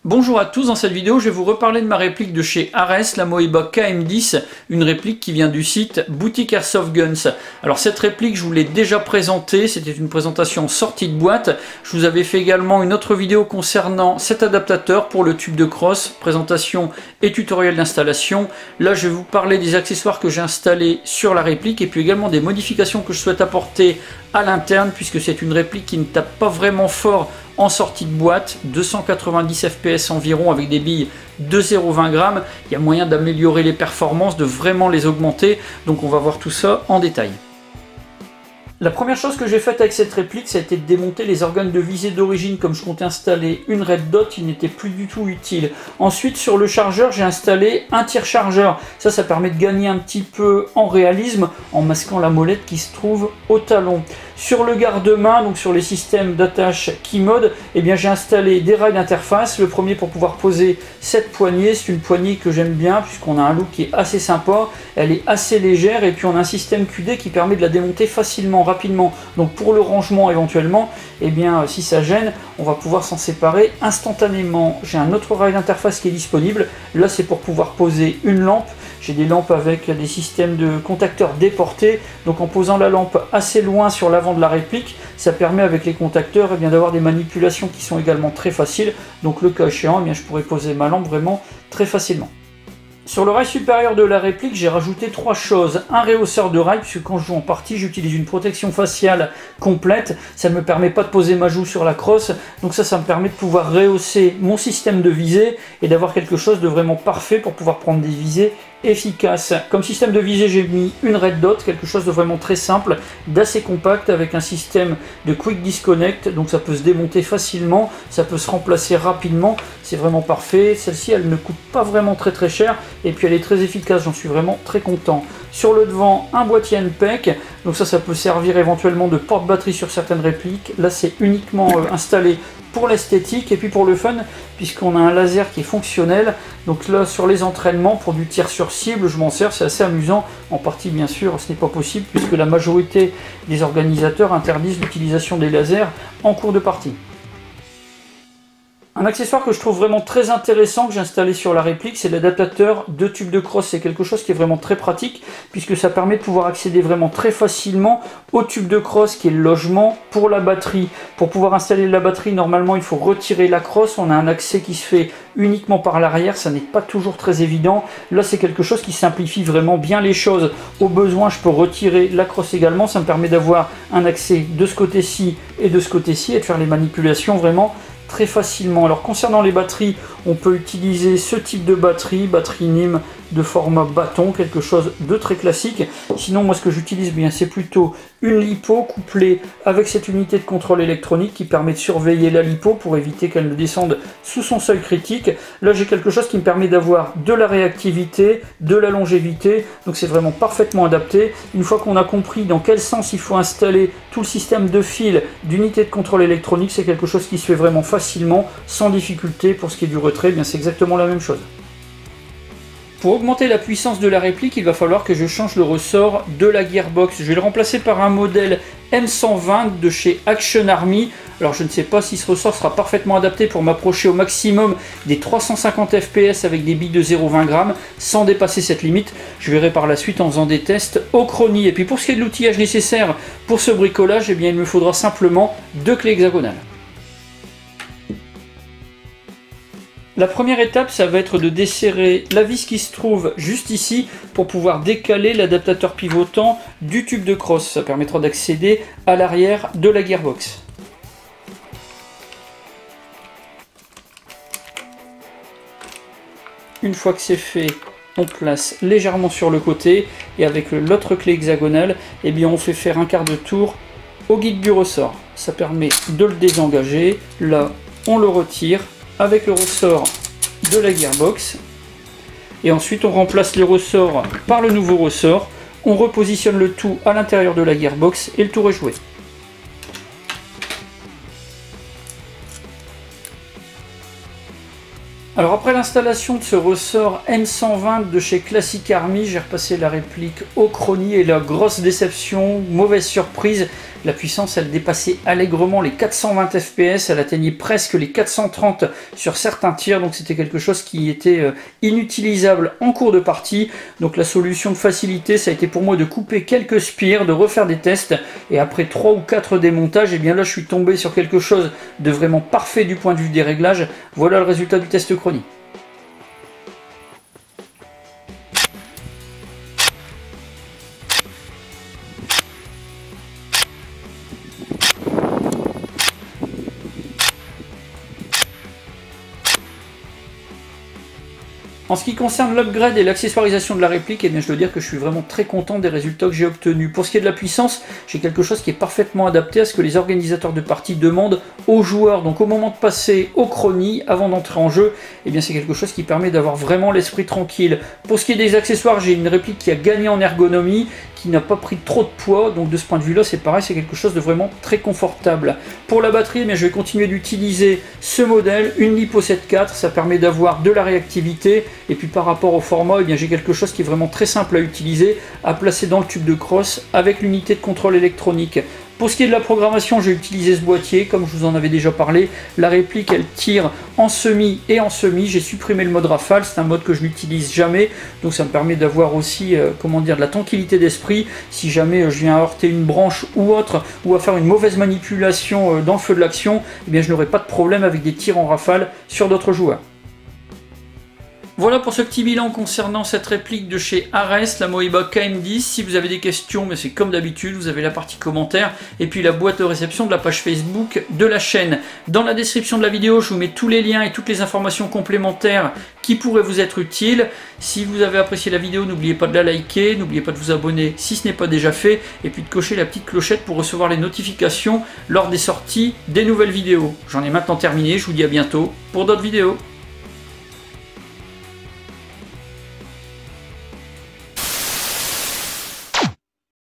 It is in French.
Bonjour à tous, dans cette vidéo je vais vous reparler de ma réplique de chez Ares, la Moeba KM10, une réplique qui vient du site Boutique Airsoft Guns. Alors cette réplique je vous l'ai déjà présentée, c'était une présentation en sortie de boîte. Je vous avais fait également une autre vidéo concernant cet adaptateur pour le tube de crosse, présentation et tutoriel d'installation. Là je vais vous parler des accessoires que j'ai installés sur la réplique et puis également des modifications que je souhaite apporter à l'interne puisque c'est une réplique qui ne tape pas vraiment fort en sortie de boîte, 290 fps environ avec des billes de 0,20 g. Il y a moyen d'améliorer les performances, de vraiment les augmenter, donc on va voir tout ça en détail. La première chose que j'ai faite avec cette réplique, ça a été de démonter les organes de visée d'origine. Comme je comptais installer une red dot, il n'était plus du tout utile. Ensuite, sur le chargeur, j'ai installé un tire-chargeur. Ça permet de gagner un petit peu en réalisme en masquant la molette qui se trouve au talon. Sur le garde-main, donc sur les systèmes d'attache Keymode, eh bien j'ai installé des rails d'interface. Le premier pour pouvoir poser cette poignée, c'est une poignée que j'aime bien puisqu'on a un look qui est assez sympa, elle est assez légère et puis on a un système QD qui permet de la démonter facilement, rapidement. Donc pour le rangement éventuellement, eh bien si ça gêne, on va pouvoir s'en séparer instantanément. J'ai un autre rail d'interface qui est disponible. Là c'est pour pouvoir poser une lampe. J'ai des lampes avec des systèmes de contacteurs déportés, donc en posant la lampe assez loin sur l'avant de la réplique, ça permet avec les contacteurs eh bien d'avoir des manipulations qui sont également très faciles. Donc le cas échéant, eh bien, je pourrais poser ma lampe vraiment très facilement. Sur le rail supérieur de la réplique, j'ai rajouté trois choses. Un rehausseur de rail, puisque quand je joue en partie, j'utilise une protection faciale complète. Ça ne me permet pas de poser ma joue sur la crosse. Donc ça me permet de pouvoir rehausser mon système de visée et d'avoir quelque chose de vraiment parfait pour pouvoir prendre des visées efficaces. Comme système de visée, j'ai mis une red dot, quelque chose de vraiment très simple, d'assez compact avec un système de quick disconnect. Donc ça peut se démonter facilement, ça peut se remplacer rapidement. C'est vraiment parfait. Celle-ci, elle ne coûte pas vraiment très cher. Et puis elle est très efficace, j'en suis vraiment très content. Sur le devant, un boîtier NPEC, donc ça peut servir éventuellement de porte-batterie sur certaines répliques. Là c'est uniquement installé pour l'esthétique et puis pour le fun, puisqu'on a un laser qui est fonctionnel. Donc là sur les entraînements, pour du tir sur cible, je m'en sers, c'est assez amusant. En partie bien sûr, ce n'est pas possible, puisque la majorité des organisateurs interdisent l'utilisation des lasers en cours de partie. Un accessoire que je trouve vraiment très intéressant que j'ai installé sur la réplique, c'est l'adaptateur de tube de crosse. C'est quelque chose qui est vraiment très pratique puisque ça permet de pouvoir accéder vraiment très facilement au tube de crosse qui est le logement pour la batterie. Pour pouvoir installer la batterie, normalement il faut retirer la crosse. On a un accès qui se fait uniquement par l'arrière, ça n'est pas toujours très évident. Là c'est quelque chose qui simplifie vraiment bien les choses. Au besoin, je peux retirer la crosse également. Ça me permet d'avoir un accès de ce côté-ci et de ce côté-ci et de faire les manipulations vraiment très facilement. Alors concernant les batteries, on peut utiliser ce type de batterie NIM de format bâton, quelque chose de très classique. Sinon moi ce que j'utilise bien c'est plutôt une lipo couplée avec cette unité de contrôle électronique qui permet de surveiller la lipo pour éviter qu'elle ne descende sous son seuil critique. Là j'ai quelque chose qui me permet d'avoir de la réactivité, de la longévité, donc c'est vraiment parfaitement adapté. Une fois qu'on a compris dans quel sens il faut installer tout le système de fil d'unité de contrôle électronique, c'est quelque chose qui se fait vraiment facilement, sans difficulté. Pour ce qui est du retrait, bien c'est exactement la même chose. Pour augmenter la puissance de la réplique, il va falloir que je change le ressort de la gearbox. Je vais le remplacer par un modèle M120 de chez Action Army. Alors je ne sais pas si ce ressort sera parfaitement adapté pour m'approcher au maximum des 350 fps avec des billes de 0,20 g sans dépasser cette limite. Je verrai par la suite en faisant des tests au chronie. Et puis pour ce qui est de l'outillage nécessaire pour ce bricolage, eh bien, il me faudra simplement 2 clés hexagonales. La première étape, ça va être de desserrer la vis qui se trouve juste ici pour pouvoir décaler l'adaptateur pivotant du tube de crosse. Ça permettra d'accéder à l'arrière de la gearbox. Une fois que c'est fait, on place légèrement sur le côté et avec l'autre clé hexagonale, eh bien on fait faire un quart de tour au guide du ressort. Ça permet de le désengager. Là, on le retire avec le ressort de la gearbox et ensuite on remplace les ressorts par le nouveau ressort, on repositionne le tout à l'intérieur de la gearbox et le tour est joué. Alors après l'installation de ce ressort M120 de chez Classic Army, j'ai repassé la réplique au chronie et la grosse déception, mauvaise surprise, La puissance, elle dépassait allègrement les 420 fps, elle atteignait presque les 430 sur certains tirs, donc c'était quelque chose qui était inutilisable en cours de partie. Donc la solution de facilité, ça a été pour moi de couper quelques spires, de refaire des tests, et après 3 ou 4 démontages, et bien là je suis tombé sur quelque chose de vraiment parfait du point de vue des réglages. Voilà le résultat du test chronie. En ce qui concerne l'upgrade et l'accessoirisation de la réplique, eh bien je dois dire que je suis vraiment très content des résultats que j'ai obtenus. Pour ce qui est de la puissance, j'ai quelque chose qui est parfaitement adapté à ce que les organisateurs de parties demandent aux joueurs. Donc au moment de passer au chronie, avant d'entrer en jeu, eh bien c'est quelque chose qui permet d'avoir vraiment l'esprit tranquille. Pour ce qui est des accessoires, j'ai une réplique qui a gagné en ergonomie, qui n'a pas pris trop de poids, donc de ce point de vue-là, c'est pareil, c'est quelque chose de vraiment très confortable. Pour la batterie, eh bien, je vais continuer d'utiliser ce modèle, une Lipo 7.4, ça permet d'avoir de la réactivité, et puis par rapport au format, eh bien, j'ai quelque chose qui est vraiment très simple à utiliser, à placer dans le tube de crosse, avec l'unité de contrôle électronique. Pour ce qui est de la programmation, j'ai utilisé ce boîtier, comme je vous en avais déjà parlé. La réplique, elle tire en semi et en semi. J'ai supprimé le mode rafale, c'est un mode que je n'utilise jamais. Donc ça me permet d'avoir aussi, comment dire, de la tranquillité d'esprit. Si jamais je viens à heurter une branche ou autre, ou à faire une mauvaise manipulation dans le feu de l'action, eh bien je n'aurai pas de problème avec des tirs en rafale sur d'autres joueurs. Voilà pour ce petit bilan concernant cette réplique de chez Ares, la Moeba KM10. Si vous avez des questions, mais c'est comme d'habitude, vous avez la partie commentaires et puis la boîte de réception de la page Facebook de la chaîne. Dans la description de la vidéo, je vous mets tous les liens et toutes les informations complémentaires qui pourraient vous être utiles. Si vous avez apprécié la vidéo, n'oubliez pas de la liker, n'oubliez pas de vous abonner si ce n'est pas déjà fait, et puis de cocher la petite clochette pour recevoir les notifications lors des sorties des nouvelles vidéos. J'en ai maintenant terminé, je vous dis à bientôt pour d'autres vidéos.